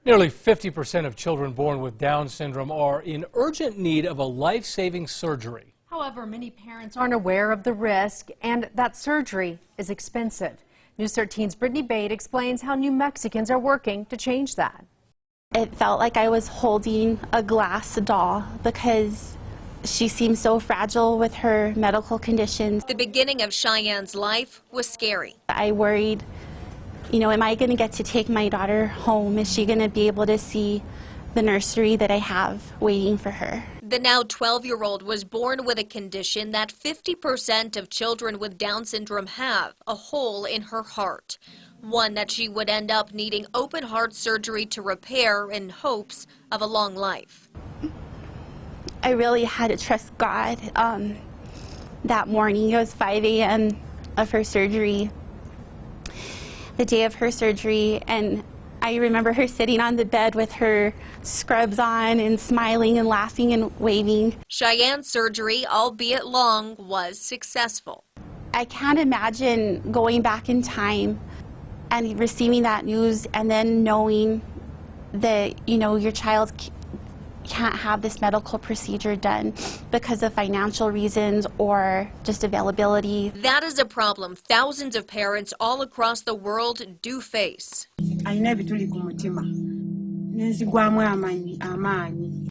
Nearly 50% of children born with Down syndrome are in urgent need of a life-saving surgery. However, many parents aren't aware of the risk and that surgery is expensive. News 13's Brittany Bate explains how New Mexicans are working to change that. It felt like I was holding a glass doll because she seemed so fragile with her medical conditions. The beginning of Cheyenne's life was scary. I worried, am I going to get to take my daughter home? Is she going to be able to see the nursery that I have waiting for her? The now 12-year-old was born with a condition that 50% of children with Down syndrome have, a hole in her heart. One that she would end up needing open heart surgery to repair in hopes of a long life. I really had to trust God. That morning, it was 5 a.m. of her surgery, the day of her surgery, and I remember her sitting on the bed with her scrubs on and smiling and laughing and waving. Cheyenne's surgery, albeit long, was successful. I can't imagine going back in time and receiving that news and then knowing that, your child can't have this medical procedure done because of financial reasons or just availability. That is a problem thousands of parents all across the world do face.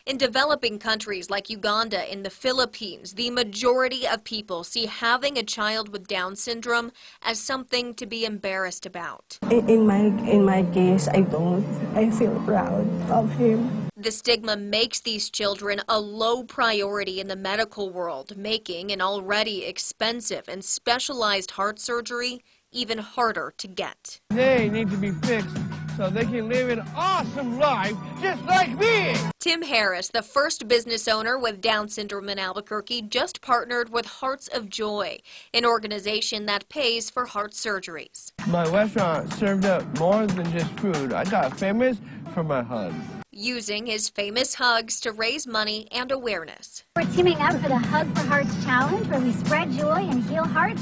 In developing countries like Uganda and the Philippines, the majority of people see having a child with Down syndrome as something to be embarrassed about. In my case, I don't. I feel proud of him. The stigma makes these children a low priority in the medical world, making an already expensive and specialized heart surgery even harder to get. They need to be fixed so they can live an awesome life just like me. Tim Harris, the first business owner with Down syndrome in Albuquerque, just partnered with Hearts of Joy, an organization that pays for heart surgeries. My restaurant served up more than just food. I got famous for my hugs. Using his famous hugs to raise money and awareness. We're teaming up for the Hug for Hearts Challenge, where we spread joy and heal hearts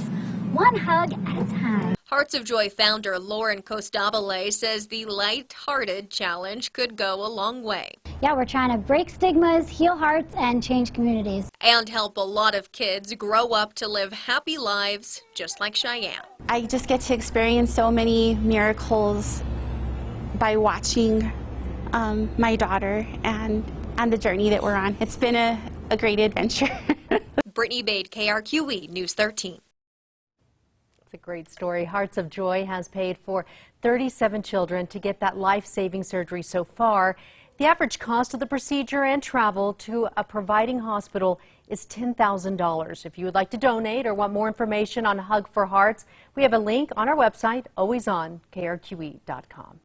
one hug at a time. Hearts of Joy founder Lauren Costabile says the light-hearted challenge could go a long way. Yeah, we're trying to break stigmas, heal hearts, and change communities. And help a lot of kids grow up to live happy lives just like Cheyenne. I just get to experience so many miracles by watching my daughter and the journey that we're on. It's been a great adventure. Brittany Bate, KRQE News 13. It's a great story. Hearts of Joy has paid for 37 children to get that life-saving surgery so far. The average cost of the procedure and travel to a providing hospital is $10,000. If you would like to donate or want more information on Hug for Hearts, we have a link on our website, always on KRQE.com.